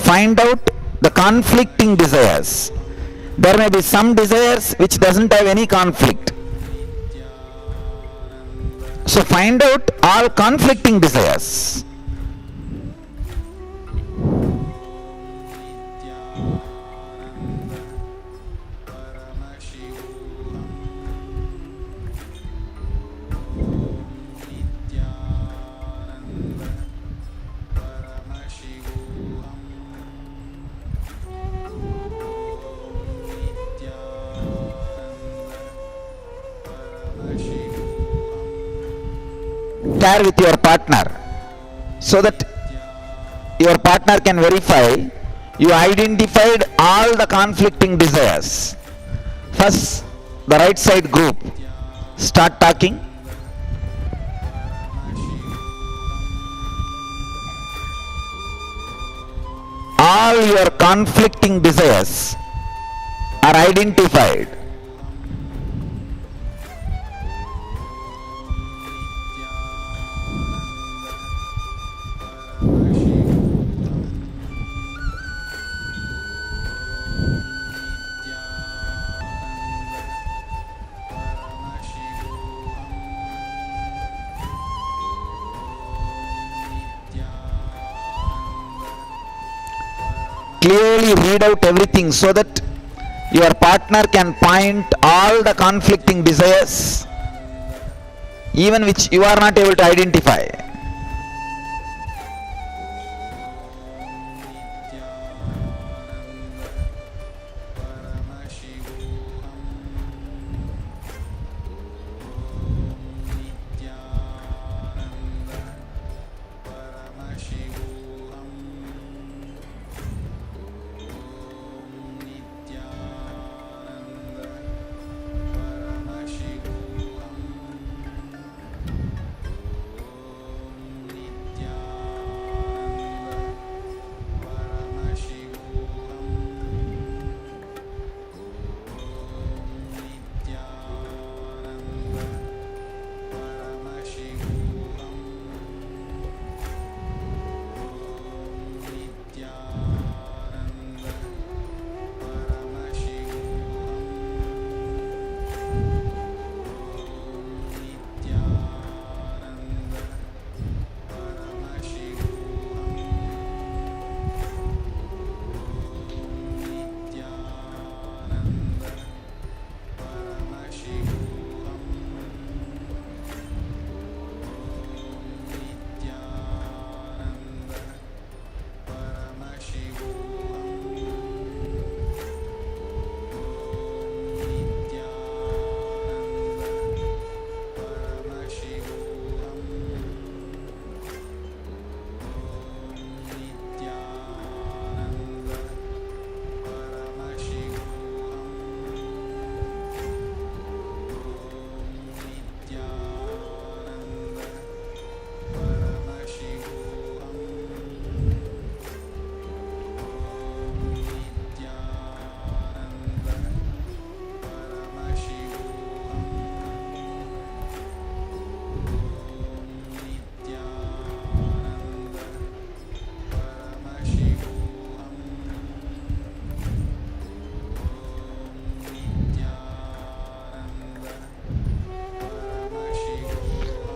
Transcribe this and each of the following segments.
find out the conflicting desires. There may be some desires which doesn't have any conflict. So find out all conflicting desires. Share with your partner so that your partner can verify you identified all the conflicting desires. First, the right side group start talking. All your conflicting desires are identified. Clearly read out everything so that your partner can point all the conflicting desires, even which you are not able to identify.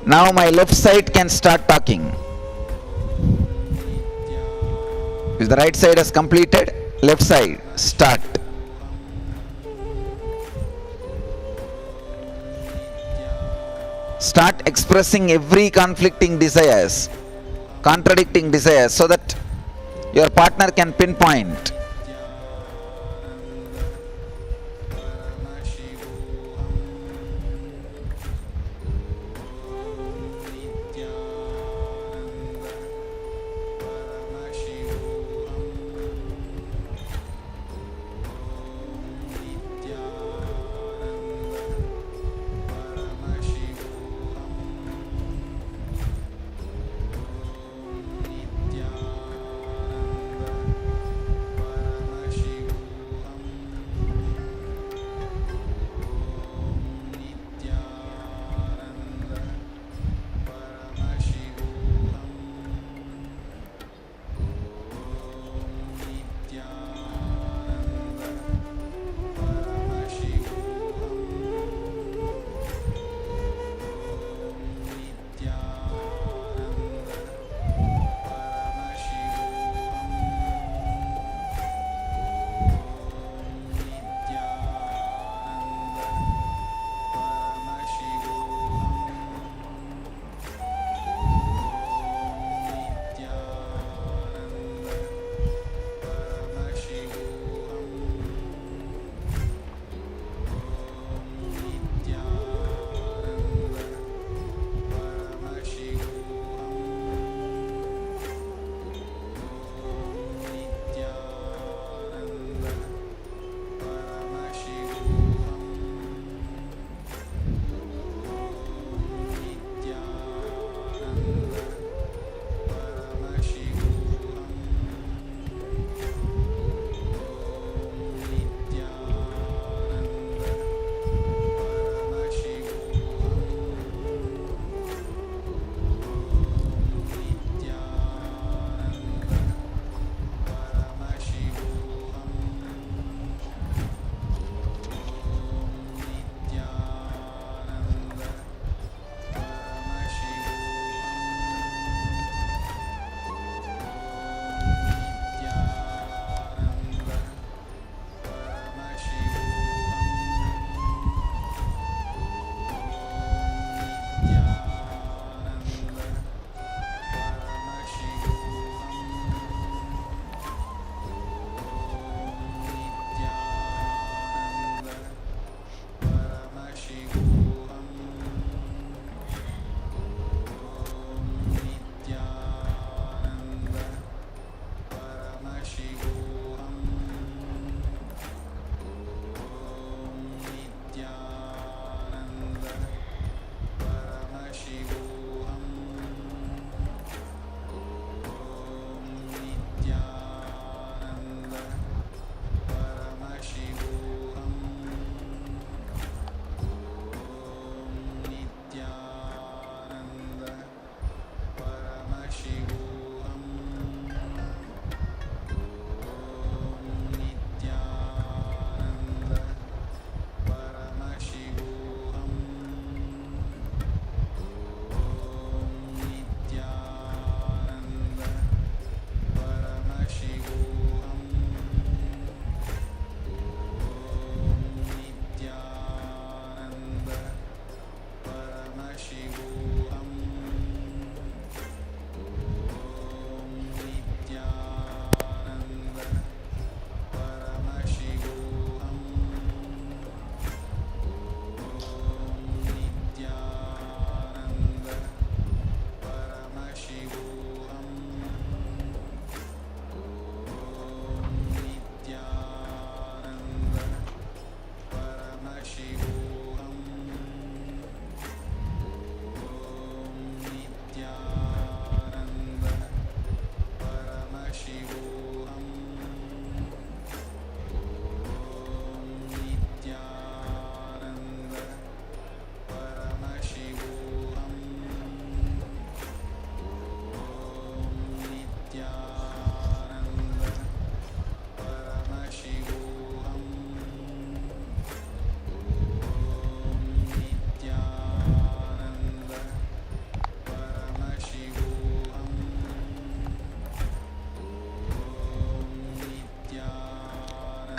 Now my left side can start talking. If the right side has completed, left side start. Start expressing every conflicting desires, contradicting desires, so that your partner can pinpoint.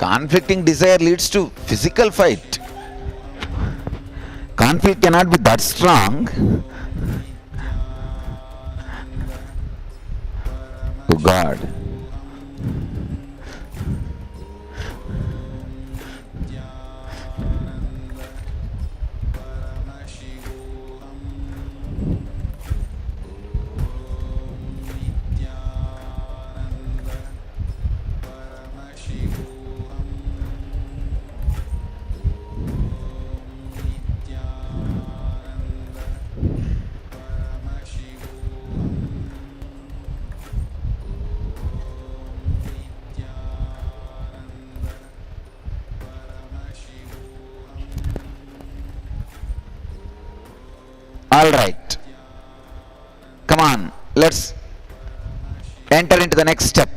conflicting desire leads to physical fight. Conflict cannot be that strong. Oh God. All right. Come on, let's enter into the next step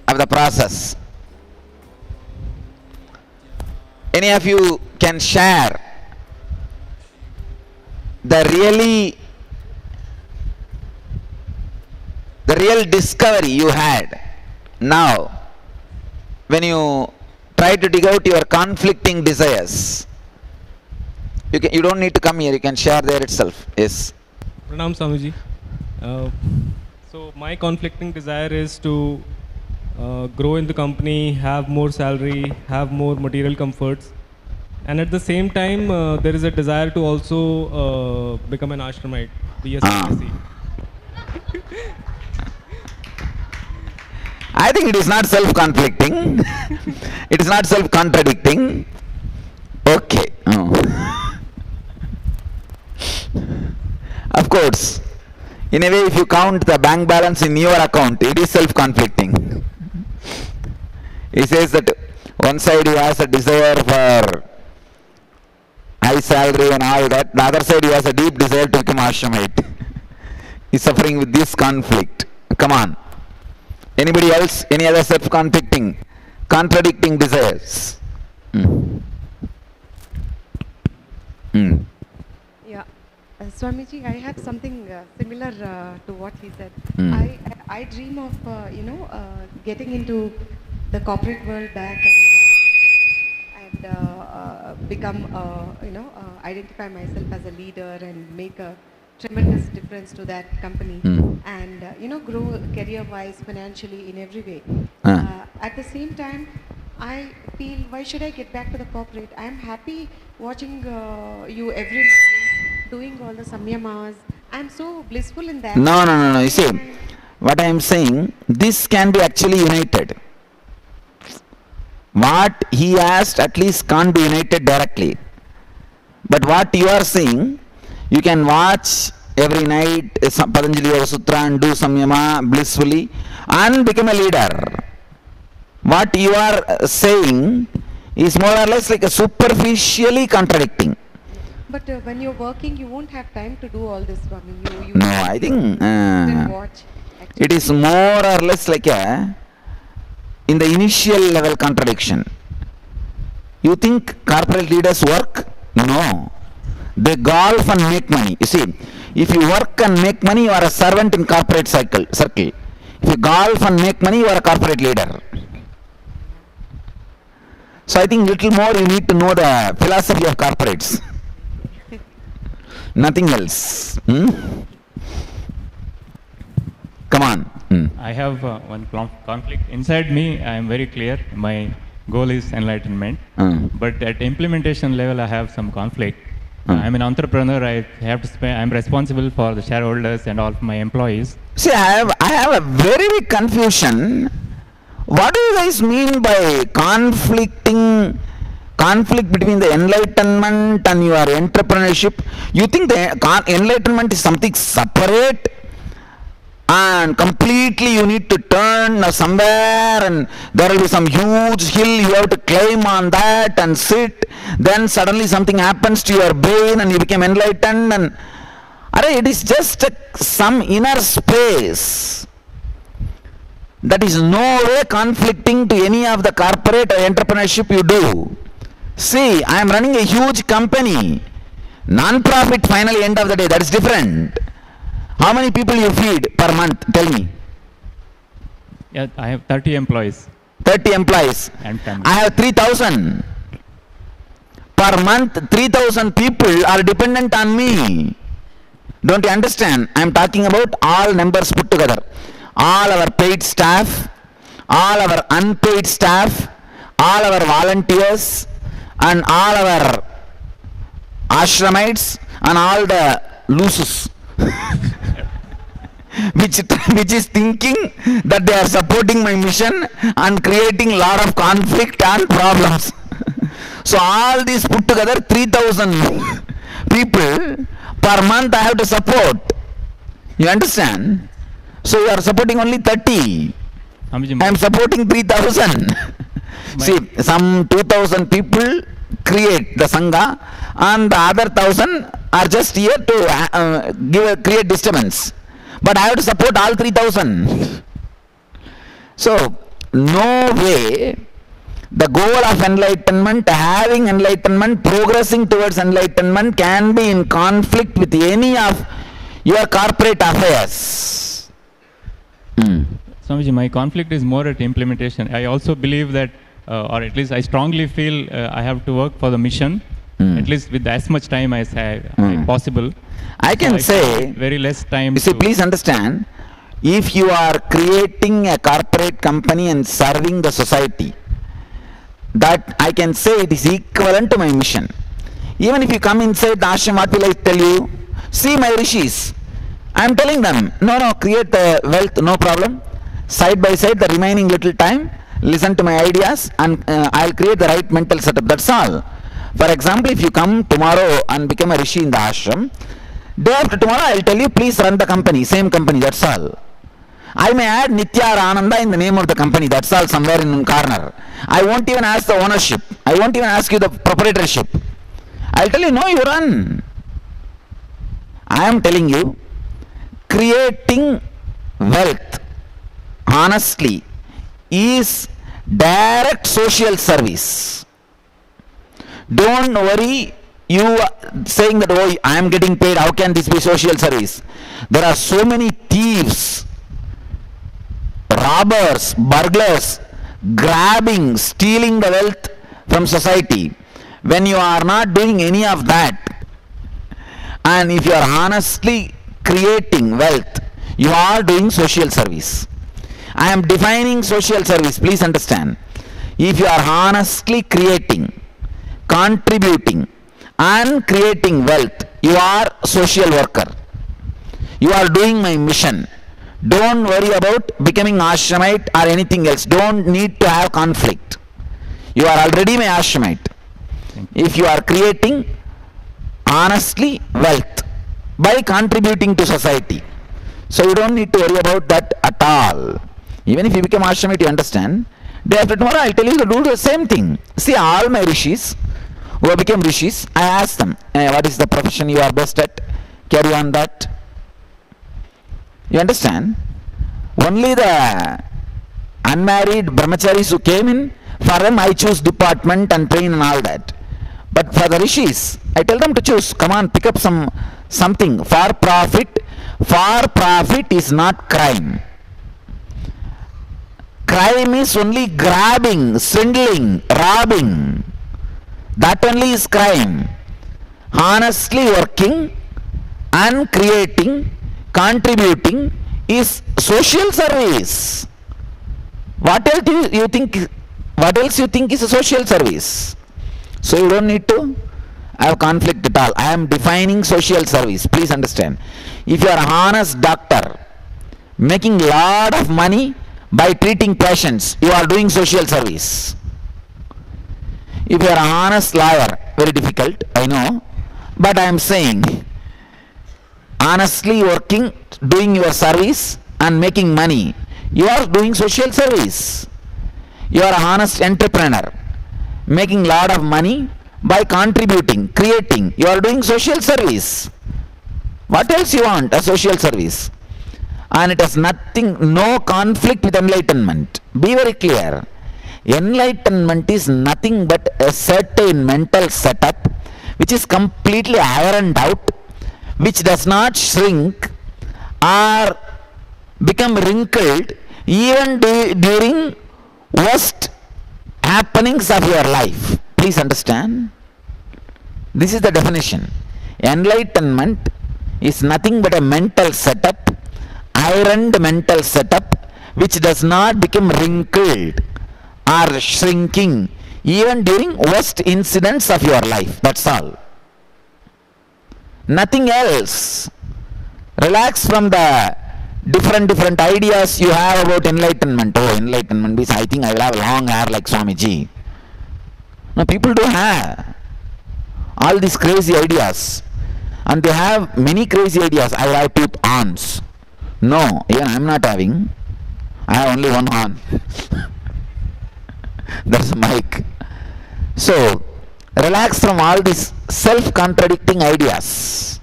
of the process. Any of you can share the real discovery you had now when you try to dig out your conflicting desires? You don't need to come here, you can share there itself. Yes. Pranam Swamiji. So my conflicting desire is to grow in the company, have more salary, have more material comforts, and at the same time there is a desire to also become an ashramite, be a sannyasi. I think it is not self-conflicting. It is not self-contradicting. Okay. Of course, in a way, if you count the bank balance in your account, it is self-conflicting. He says that one side he has a desire for high salary and all that, the other side he has a deep desire to become ashramite. He's suffering with this conflict. Come on. Anybody else? Any other self-conflicting, contradicting desires? Yeah, Swamiji, I have something similar to what he said. I dream of getting into the corporate world back and become identify myself as a leader and make a tremendous difference to that company and grow career-wise, financially, in every way. At the same time, I feel, why should I get back to the corporate? I am happy watching you every morning, doing all the samyamas. I am so blissful in that. No. You see, what I am saying, this can be actually united. What he asked at least can't be united directly. But what you are saying, you can watch every night Patanjali Yoga Sutra and do samyama blissfully and become a leader. What you are saying is more or less like a superficially contradicting. But when you're working, you won't have time to do all this, Swami. No, I think watch, it is more or less like a, in the initial level contradiction. You think corporate leaders work? No. They golf and make money. You see, if you work and make money, you are a servant in corporate circle. If you golf and make money, you are a corporate leader. So I think little more you need to know the philosophy of corporates. Nothing else. Come on. I have one conflict. Inside me, I am very clear. My goal is enlightenment. But at implementation level, I have some conflict. I'm an entrepreneur. I have to spend. I'm responsible for the shareholders and all of my employees. See, I have a very big confusion. What do you guys mean by conflict between the enlightenment and your entrepreneurship? You think the enlightenment is something separate and completely you need to turn somewhere and there will be some huge hill you have to climb on that and sit, then suddenly something happens to your brain and you become enlightened, and it is just some inner space that is no way conflicting to any of the corporate or entrepreneurship you do. See, I am running a huge company, non-profit finally end of the day, that is different. How many people you feed per month? Tell me. Yeah, I have 30 employees. 30 30 employees. And family. I have 3,000. Per month, 3,000 people are dependent on me. Don't you understand? I am talking about all numbers put together. All our paid staff, all our unpaid staff, all our volunteers, and all our ashramites, and all the losers. which is thinking that they are supporting my mission and creating lot of conflict and problems. So all these put together, 3,000 people per month I have to support. You understand? So you are supporting only 30. I am supporting 3,000. See, some 2,000 people create the Sangha and the other 1,000 are just here to create disturbance. But I have to support all 3,000. So, no way the goal of enlightenment, having enlightenment, progressing towards enlightenment can be in conflict with any of your corporate affairs. Swamiji, my conflict is more at implementation. I also believe that, or at least I strongly feel I have to work for the mission, at least with as much time as possible. I can say, very less time. You see, please understand, if you are creating a corporate company and serving the society, that I can say it is equivalent to my mission. Even if you come inside the ashram, what will I tell you? See my rishis. I am telling them, no, create the wealth, no problem. Side by side, the remaining little time, listen to my ideas and I'll create the right mental setup. That's all. For example, if you come tomorrow and become a rishi in the ashram, day after tomorrow I'll tell you, please run the company, same company, that's all. I may add Nitya or Ananda in the name of the company, that's all, somewhere in one corner. I won't even ask the ownership. I won't even ask you the proprietorship. I'll tell you, no, you run. I am telling you, creating wealth, honestly, is direct social service. Don't worry, you saying that, oh, I am getting paid, how can this be social service? There are so many thieves, robbers, burglars, grabbing, stealing the wealth from society. When you are not doing any of that, and if you are honestly creating wealth, you are doing social service. I am defining social service, please understand. If you are honestly creating, contributing and creating wealth, you are social worker. You are doing my mission. Don't worry about becoming ashramite or anything else. Don't need to have conflict. You are already my ashramite. If you are creating honestly wealth by contributing to society, so you don't need to worry about that at all. Even if you become ashramite, you understand. Day after tomorrow, I'll tell you to do the same thing. See, all my rishis who became rishis, I asked them, what is the profession you are best at? Carry on that. You understand? Only the unmarried brahmacharis who came in, for them I choose department and train and all that. But for the rishis, I tell them to choose. Come on, pick up something for profit. For profit is not crime. Crime is only grabbing, swindling, robbing. That only is crime. Honestly working and creating, contributing is social service. What else you think? What else you think is a social service? So you don't need to have conflict at all. I am defining social service. Please understand. If you are an honest doctor, making lot of money by treating patients, you are doing social service. If you are an honest lawyer, very difficult, I know, but I am saying, honestly working, doing your service and making money, you are doing social service. You are an honest entrepreneur, making lot of money by contributing, creating, you are doing social service. What else you want? A social service. And it has nothing, no conflict with enlightenment. Be very clear. Enlightenment is nothing but a certain mental setup which is completely ironed out, which does not shrink or become wrinkled even during worst happenings of your life. Please understand. This is the definition. Enlightenment is nothing but a mental setup, ironed mental setup, which does not become wrinkled or shrinking even during worst incidents of your life. That's all. Nothing else. Relax from the different ideas you have about enlightenment. Oh, enlightenment means I think I will have long hair like Swamiji. No, people do have all these crazy ideas, and they have many crazy ideas. I will have two horns. No, even I am not having. I have only one horn. That's a mic. So, relax from all these self-contradicting ideas.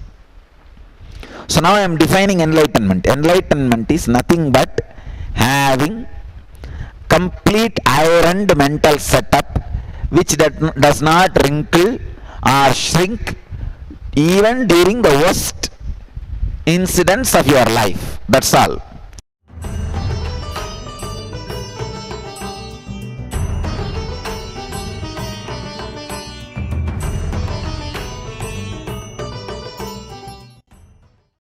So now I am defining enlightenment. Enlightenment is nothing but having complete ironed mental setup which does not wrinkle or shrink even during the worst incidents of your life. That's all.